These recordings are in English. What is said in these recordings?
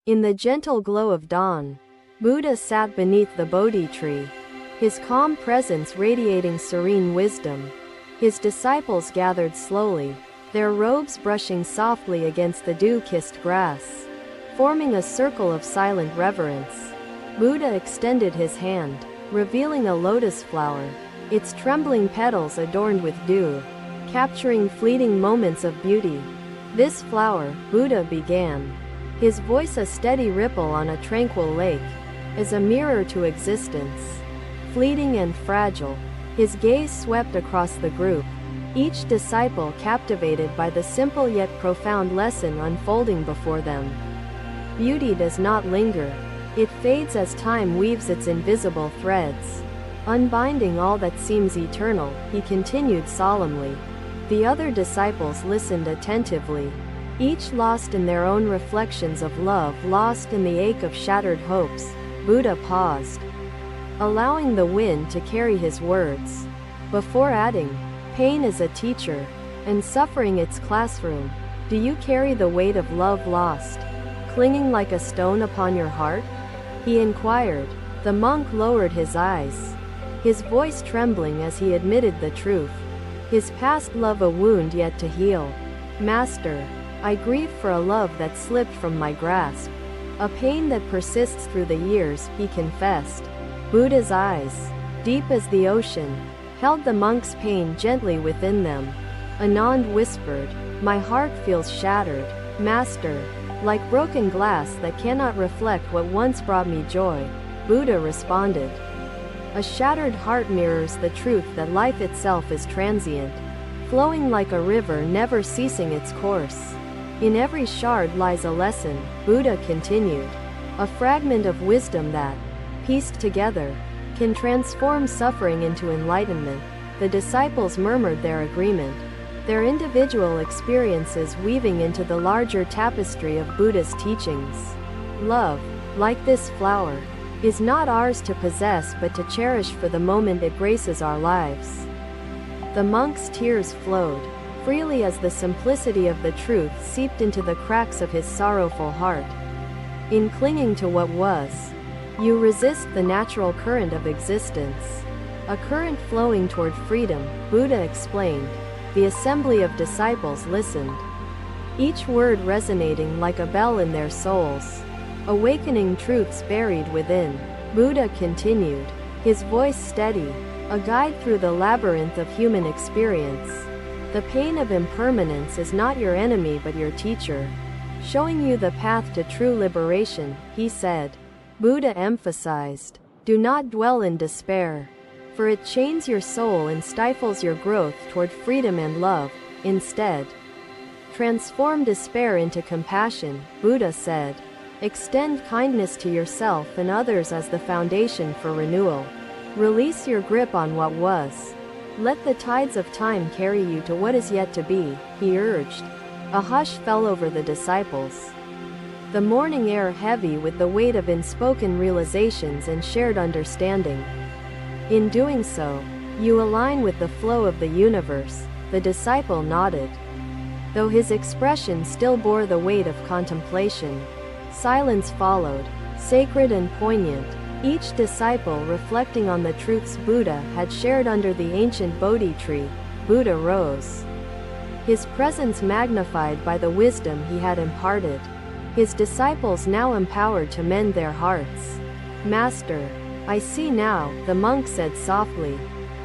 In the gentle glow of dawn, Buddha sat beneath the Bodhi tree, his calm presence radiating serene wisdom. His disciples gathered slowly, their robes brushing softly against the dew-kissed grass, forming a circle of silent reverence. Buddha extended his hand, revealing a lotus flower, its trembling petals adorned with dew, capturing fleeting moments of beauty. "This flower," Buddha began, his voice a steady ripple on a tranquil lake, "is a mirror to existence. Fleeting and fragile." His gaze swept across the group, each disciple captivated by the simple yet profound lesson unfolding before them. Beauty does not linger. It fades as time weaves its invisible threads. Unbinding all that seems eternal, he continued solemnly. The other disciples listened attentively, each lost in their own reflections of love, lost in the ache of shattered hopes. Buddha paused, allowing the wind to carry his words, before adding, "Pain is a teacher, and suffering its classroom. Do you carry the weight of love lost, clinging like a stone upon your heart?" he inquired. The monk lowered his eyes, his voice trembling as he admitted the truth. His past love a wound yet to heal. "Master, I grieve for a love that slipped from my grasp. A pain that persists through the years," he confessed. Buddha's eyes, deep as the ocean, held the monk's pain gently within them. Anand whispered, "My heart feels shattered, Master, like broken glass that cannot reflect what once brought me joy." Buddha responded, "A shattered heart mirrors the truth that life itself is transient, flowing like a river never ceasing its course. In every shard lies a lesson," Buddha continued, "a fragment of wisdom that, pieced together, can transform suffering into enlightenment." The disciples murmured their agreement, their individual experiences weaving into the larger tapestry of Buddha's teachings. Love, like this flower, is not ours to possess but to cherish for the moment it graces our lives. The monk's tears flowed freely as the simplicity of the truth seeped into the cracks of his sorrowful heart. In clinging to what was, you resist the natural current of existence. A current flowing toward freedom, Buddha explained. The assembly of disciples listened, each word resonating like a bell in their souls, awakening truths buried within. Buddha continued, his voice steady, a guide through the labyrinth of human experience. "The pain of impermanence is not your enemy but your teacher, showing you the path to true liberation," he said. Buddha emphasized, "Do not dwell in despair, for it chains your soul and stifles your growth toward freedom and love. Instead, transform despair into compassion," Buddha said. "Extend kindness to yourself and others as the foundation for renewal. Release your grip on what was. Let the tides of time carry you to what is yet to be," he urged. A hush fell over the disciples, the morning air heavy with the weight of unspoken realizations and shared understanding. "In doing so, you align with the flow of the universe," the disciple nodded, though his expression still bore the weight of contemplation. Silence followed, sacred and poignant, each disciple reflecting on the truths Buddha had shared under the ancient Bodhi tree. Buddha rose, his presence magnified by the wisdom he had imparted, his disciples now empowered to mend their hearts. "Master, I see now," the monk said softly,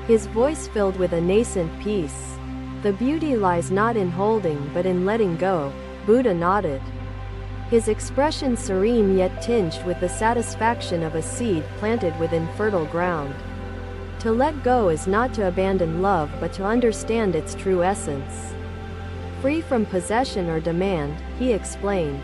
his voice filled with a nascent peace. "The beauty lies not in holding but in letting go." Buddha nodded, his expression serene yet tinged with the satisfaction of a seed planted within fertile ground. To let go is not to abandon love but to understand its true essence. Free from possession or demand, he explained.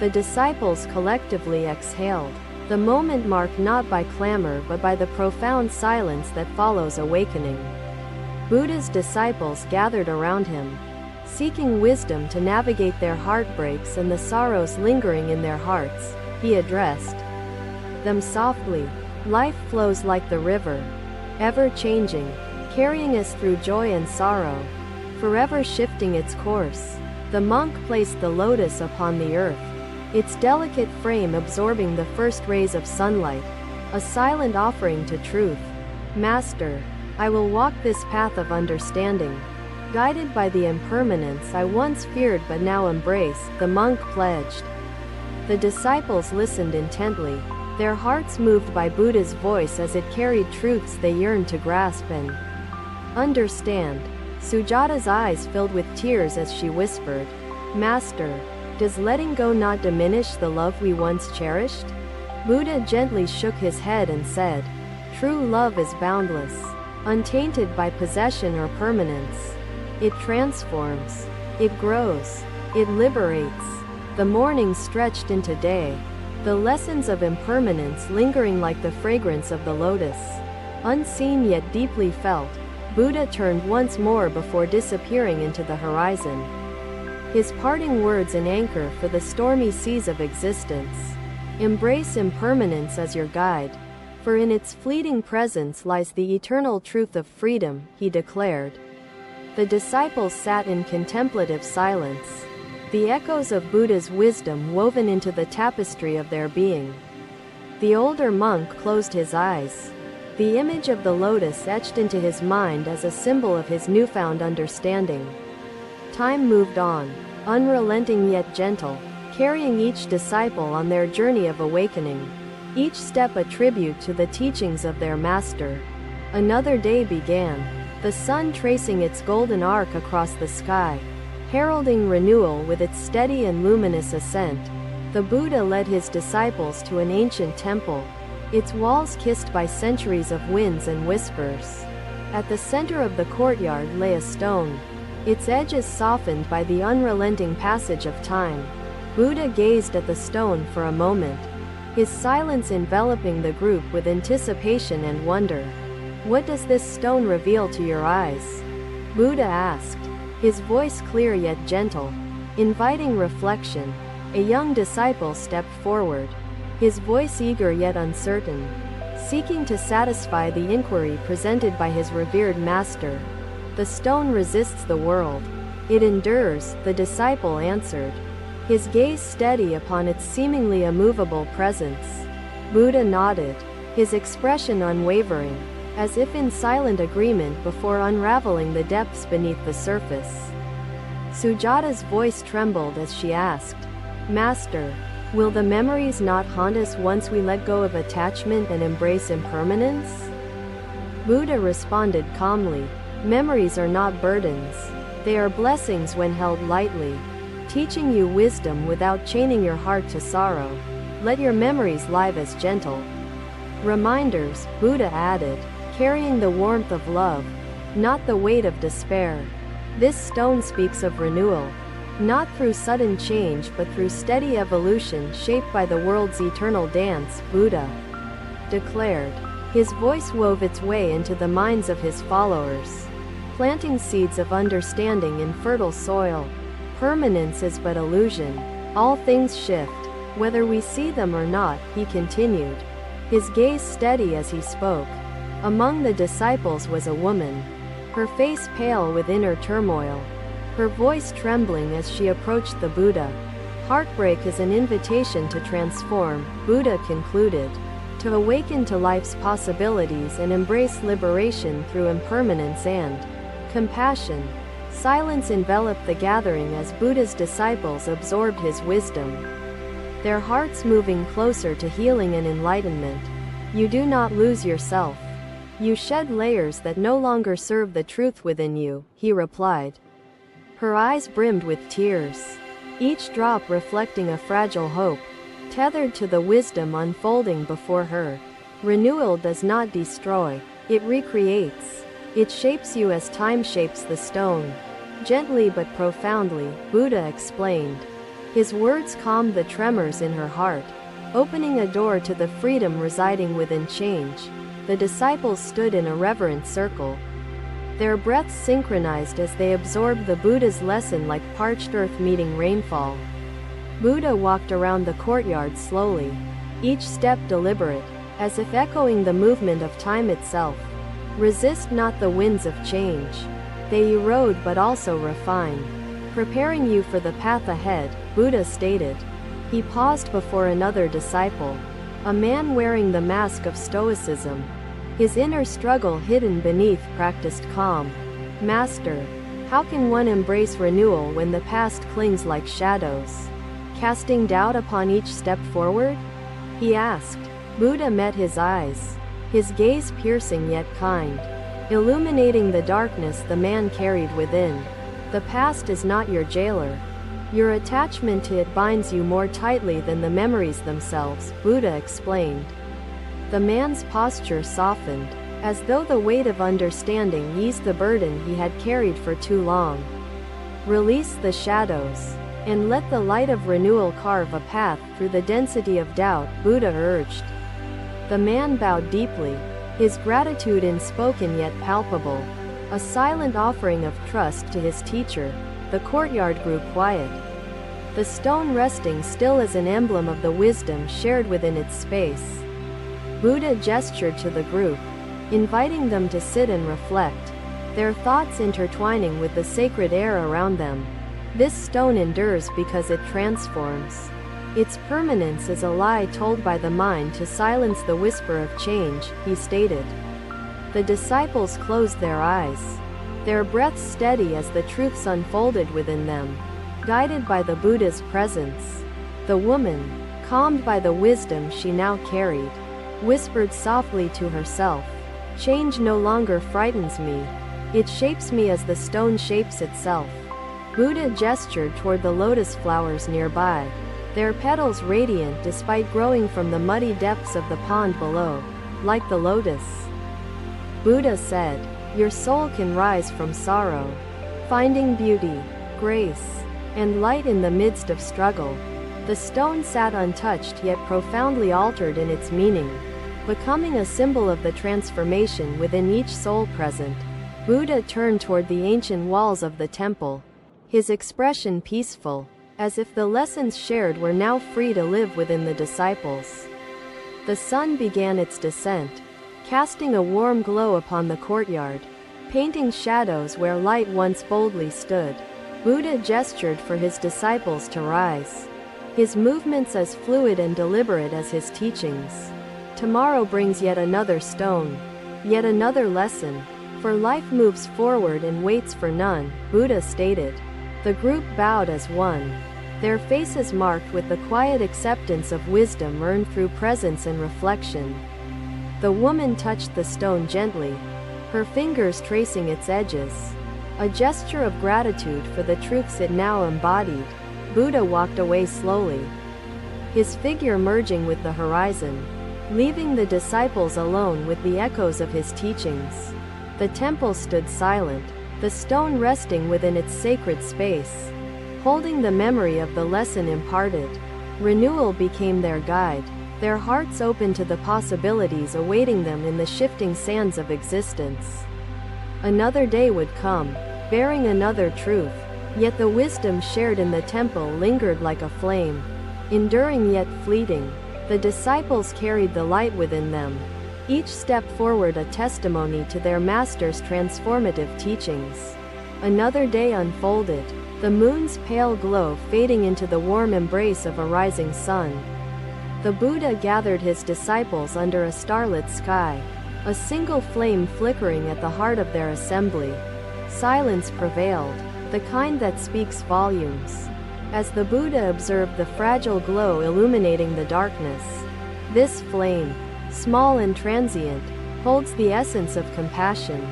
The disciples collectively exhaled, the moment marked not by clamor but by the profound silence that follows awakening. Buddha's disciples gathered around him, seeking wisdom to navigate their heartbreaks and the sorrows lingering in their hearts. He addressed them softly. "Life flows like the river, ever changing, carrying us through joy and sorrow, forever shifting its course." The monk placed the lotus upon the earth, its delicate frame absorbing the first rays of sunlight, a silent offering to truth. Master, I will walk this path of understanding. Guided by the impermanence I once feared but now embrace, the monk pledged. The disciples listened intently, their hearts moved by Buddha's voice as it carried truths they yearned to grasp and understand. Sujata's eyes filled with tears as she whispered, Master, does letting go not diminish the love we once cherished? Buddha gently shook his head and said, True love is boundless, untainted by possession or permanence. It transforms, it grows, it liberates. The morning stretched into day, the lessons of impermanence lingering like the fragrance of the lotus. Unseen yet deeply felt, Buddha turned once more before disappearing into the horizon. His parting words an anchor for the stormy seas of existence. Embrace impermanence as your guide, for in its fleeting presence lies the eternal truth of freedom, he declared. The disciples sat in contemplative silence, the echoes of Buddha's wisdom woven into the tapestry of their being. The older monk closed his eyes, the image of the lotus etched into his mind as a symbol of his newfound understanding. Time moved on, unrelenting yet gentle, carrying each disciple on their journey of awakening, each step a tribute to the teachings of their master. Another day began, the sun tracing its golden arc across the sky, heralding renewal with its steady and luminous ascent. The Buddha led his disciples to an ancient temple, its walls kissed by centuries of winds and whispers. At the center of the courtyard lay a stone, its edges softened by the unrelenting passage of time. Buddha gazed at the stone for a moment, his silence enveloping the group with anticipation and wonder. What does this stone reveal to your eyes? Buddha asked, his voice clear yet gentle, inviting reflection. A young disciple stepped forward, his voice eager yet uncertain, seeking to satisfy the inquiry presented by his revered master. The stone resists the world. It endures, the disciple answered, his gaze steady upon its seemingly immovable presence. Buddha nodded, his expression unwavering, as if in silent agreement before unraveling the depths beneath the surface. Sujata's voice trembled as she asked, Master, will the memories not haunt us once we let go of attachment and embrace impermanence? Buddha responded calmly, Memories are not burdens. They are blessings when held lightly, teaching you wisdom without chaining your heart to sorrow. Let your memories lie as gentle reminders, Buddha added, carrying the warmth of love, not the weight of despair. This stone speaks of renewal, not through sudden change but through steady evolution shaped by the world's eternal dance, Buddha declared. His voice wove its way into the minds of his followers, planting seeds of understanding in fertile soil. Permanence is but illusion. All things shift, whether we see them or not, he continued, his gaze steady as he spoke. Among the disciples was a woman, her face pale with inner turmoil, her voice trembling as she approached the Buddha. Heartbreak is an invitation to transform, Buddha concluded, to awaken to life's possibilities and embrace liberation through impermanence and compassion. Silence enveloped the gathering as Buddha's disciples absorbed his wisdom, their hearts moving closer to healing and enlightenment. You do not lose yourself. You shed layers that no longer serve the truth within you, he replied. Her eyes brimmed with tears, each drop reflecting a fragile hope, tethered to the wisdom unfolding before her. Renewal does not destroy, it recreates. It shapes you as time shapes the stone. Gently but profoundly, Buddha explained. His words calmed the tremors in her heart, opening a door to the freedom residing within change. The disciples stood in a reverent circle, their breaths synchronized as they absorbed the Buddha's lesson like parched earth meeting rainfall. Buddha walked around the courtyard slowly, each step deliberate, as if echoing the movement of time itself. Resist not the winds of change. They erode but also refine, preparing you for the path ahead, Buddha stated. He paused before another disciple, a man wearing the mask of stoicism, his inner struggle hidden beneath practiced calm. Master, how can one embrace renewal when the past clings like shadows, casting doubt upon each step forward? He asked. Buddha met his eyes, his gaze piercing yet kind, illuminating the darkness the man carried within. The past is not your jailer. Your attachment to it binds you more tightly than the memories themselves, Buddha explained. The man's posture softened, as though the weight of understanding eased the burden he had carried for too long. Release the shadows, and let the light of renewal carve a path through the density of doubt, Buddha urged. The man bowed deeply, his gratitude unspoken yet palpable, a silent offering of trust to his teacher. The courtyard grew quiet, the stone resting still as an emblem of the wisdom shared within its space. Buddha gestured to the group, inviting them to sit and reflect, their thoughts intertwining with the sacred air around them. This stone endures because it transforms. Its permanence is a lie told by the mind to silence the whisper of change, he stated. The disciples closed their eyes, their breaths steady as the truths unfolded within them, guided by the Buddha's presence. The woman, calmed by the wisdom she now carried, whispered softly to herself, "Change no longer frightens me. It shapes me as the stone shapes itself." Buddha gestured toward the lotus flowers nearby, their petals radiant despite growing from the muddy depths of the pond below, like the lotus. Buddha said, "Your soul can rise from sorrow, finding beauty, grace, and light in the midst of struggle." The stone sat untouched yet profoundly altered in its meaning, becoming a symbol of the transformation within each soul present. Buddha turned toward the ancient walls of the temple, his expression peaceful, as if the lessons shared were now free to live within the disciples. The sun began its descent, casting a warm glow upon the courtyard, painting shadows where light once boldly stood. Buddha gestured for his disciples to rise, his movements as fluid and deliberate as his teachings. Tomorrow brings yet another stone, yet another lesson, for life moves forward and waits for none, Buddha stated. The group bowed as one, their faces marked with the quiet acceptance of wisdom earned through presence and reflection. The woman touched the stone gently, her fingers tracing its edges, a gesture of gratitude for the truths it now embodied. Buddha walked away slowly, his figure merging with the horizon, leaving the disciples alone with the echoes of his teachings. The temple stood silent, the stone resting within its sacred space, holding the memory of the lesson imparted. Renewal became their guide, their hearts open to the possibilities awaiting them in the shifting sands of existence. Another day would come, bearing another truth, yet the wisdom shared in the temple lingered like a flame, enduring yet fleeting. The disciples carried the light within them, each step forward a testimony to their master's transformative teachings. Another day unfolded, the moon's pale glow fading into the warm embrace of a rising sun. The Buddha gathered his disciples under a starlit sky, a single flame flickering at the heart of their assembly. Silence prevailed, the kind that speaks volumes, as the Buddha observed the fragile glow illuminating the darkness. This flame, small and transient, holds the essence of compassion,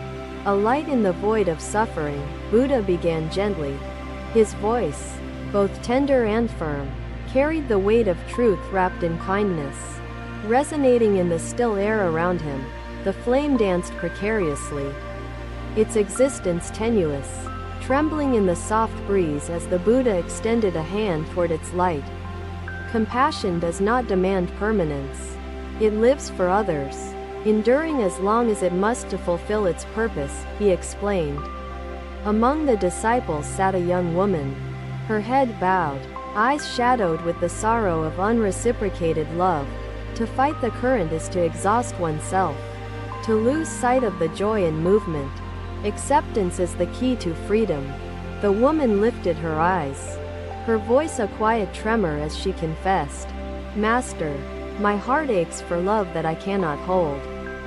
a light in the void of suffering. Buddha began gently. His voice, both tender and firm, carried the weight of truth wrapped in kindness. Resonating in the still air around him, the flame danced precariously, its existence tenuous, trembling in the soft breeze as the Buddha extended a hand toward its light. Compassion does not demand permanence. It lives for others, enduring as long as it must to fulfill its purpose, he explained. Among the disciples sat a young woman, her head bowed, eyes shadowed with the sorrow of unreciprocated love. To fight the current is to exhaust oneself, to lose sight of the joy in movement. Acceptance is the key to freedom. The woman lifted her eyes, her voice a quiet tremor as she confessed, "Master, my heart aches for love that I cannot hold."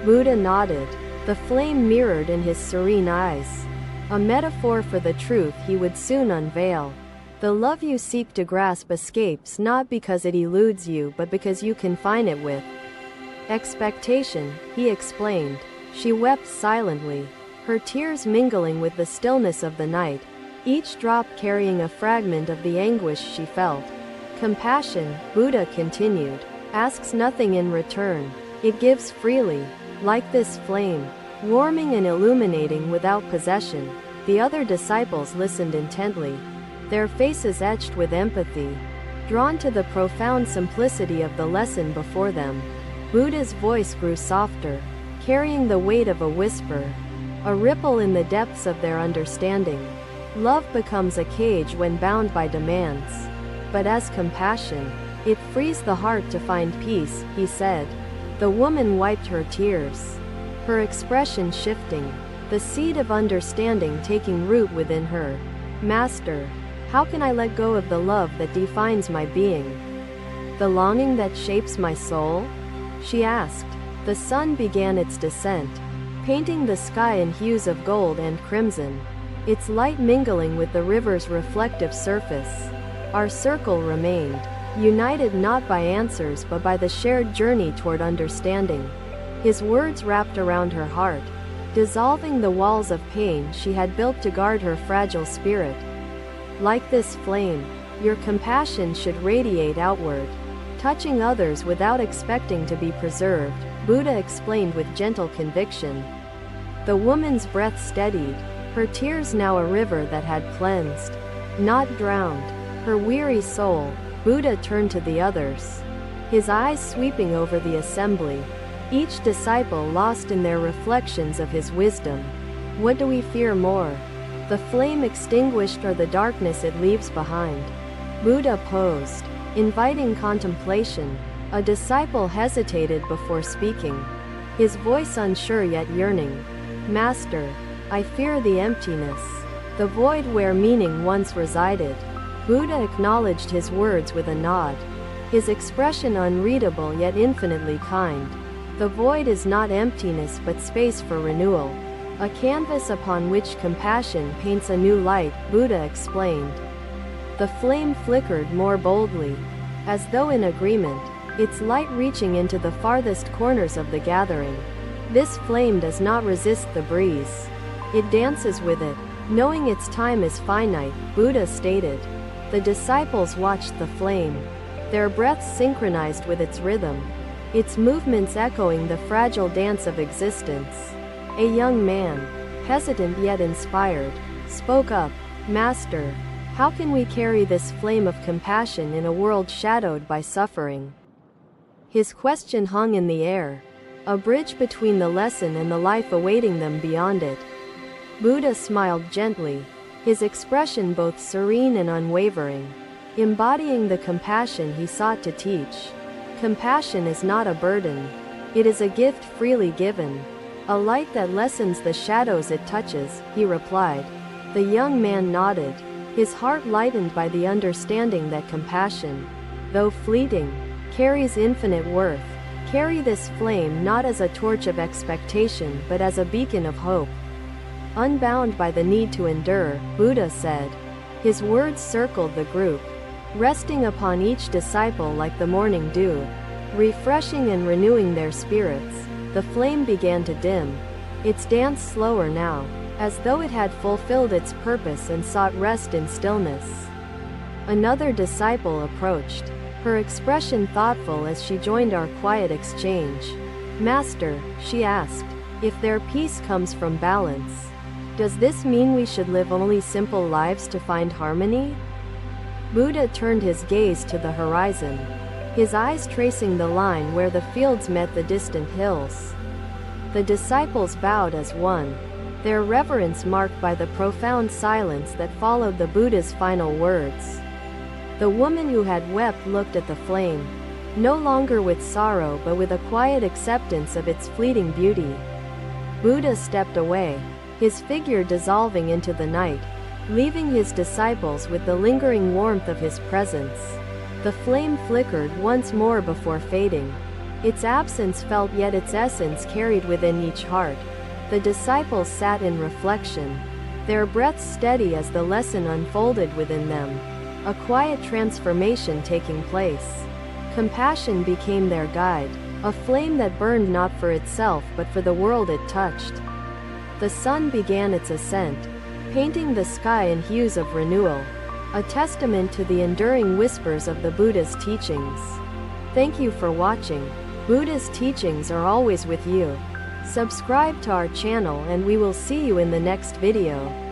Buddha nodded, the flame mirrored in his serene eyes, a metaphor for the truth he would soon unveil. The love you seek to grasp escapes not because it eludes you but because you confine it with expectation, he explained. She wept silently, her tears mingling with the stillness of the night, each drop carrying a fragment of the anguish she felt. Compassion, Buddha continued, asks nothing in return. It gives freely, like this flame, warming and illuminating without possession. The other disciples listened intently, their faces etched with empathy, drawn to the profound simplicity of the lesson before them. Buddha's voice grew softer, carrying the weight of a whisper, a ripple in the depths of their understanding. Love becomes a cage when bound by demands, but as compassion, it frees the heart to find peace, he said. The woman wiped her tears, her expression shifting, the seed of understanding taking root within her. Master, how can I let go of the love that defines my being? The longing that shapes my soul? She asked. The sun began its descent, painting the sky in hues of gold and crimson, its light mingling with the river's reflective surface. Our circle remained, united not by answers but by the shared journey toward understanding. His words wrapped around her heart, dissolving the walls of pain she had built to guard her fragile spirit. Like this flame, your compassion should radiate outward, touching others without expecting to be preserved, Buddha explained with gentle conviction. The woman's breath steadied, her tears now a river that had cleansed, not drowned, her weary soul. Buddha turned to the others, his eyes sweeping over the assembly, each disciple lost in their reflections of his wisdom. What do we fear more? The flame extinguished or the darkness it leaves behind? Buddha posed, inviting contemplation. A disciple hesitated before speaking, his voice unsure yet yearning. Master, I fear the emptiness, the void where meaning once resided. Buddha acknowledged his words with a nod, his expression unreadable yet infinitely kind. The void is not emptiness but space for renewal, a canvas upon which compassion paints a new light, Buddha explained. The flame flickered more boldly, as though in agreement, its light reaching into the farthest corners of the gathering. This flame does not resist the breeze. It dances with it, knowing its time is finite, Buddha stated. The disciples watched the flame, their breaths synchronized with its rhythm, its movements echoing the fragile dance of existence. A young man, hesitant yet inspired, spoke up, Master, how can we carry this flame of compassion in a world shadowed by suffering? His question hung in the air, a bridge between the lesson and the life awaiting them beyond it. Buddha smiled gently, his expression both serene and unwavering, embodying the compassion he sought to teach. Compassion is not a burden. It is a gift freely given, a light that lessens the shadows it touches, he replied. The young man nodded, his heart lightened by the understanding that compassion, though fleeting, carries infinite worth. Carry this flame not as a torch of expectation but as a beacon of hope. Unbound by the need to endure, Buddha said. His words circled the group, resting upon each disciple like the morning dew, refreshing and renewing their spirits. The flame began to dim, its dance slower now, as though it had fulfilled its purpose and sought rest in stillness. Another disciple approached, her expression thoughtful as she joined our quiet exchange. Master, she asked, if their peace comes from balance, does this mean we should live only simple lives to find harmony? Buddha turned his gaze to the horizon, his eyes tracing the line where the fields met the distant hills. The disciples bowed as one, their reverence marked by the profound silence that followed the Buddha's final words. The woman who had wept looked at the flame, no longer with sorrow but with a quiet acceptance of its fleeting beauty. Buddha stepped away, his figure dissolving into the night, leaving his disciples with the lingering warmth of his presence. The flame flickered once more before fading. Its absence felt, yet its essence carried within each heart. The disciples sat in reflection, their breaths steady as the lesson unfolded within them. A quiet transformation taking place. Compassion became their guide, a flame that burned not for itself but for the world it touched. The sun began its ascent, painting the sky in hues of renewal, a testament to the enduring whispers of the Buddha's teachings. Thank you for watching. Buddha's teachings are always with you. Subscribe to our channel and we will see you in the next video.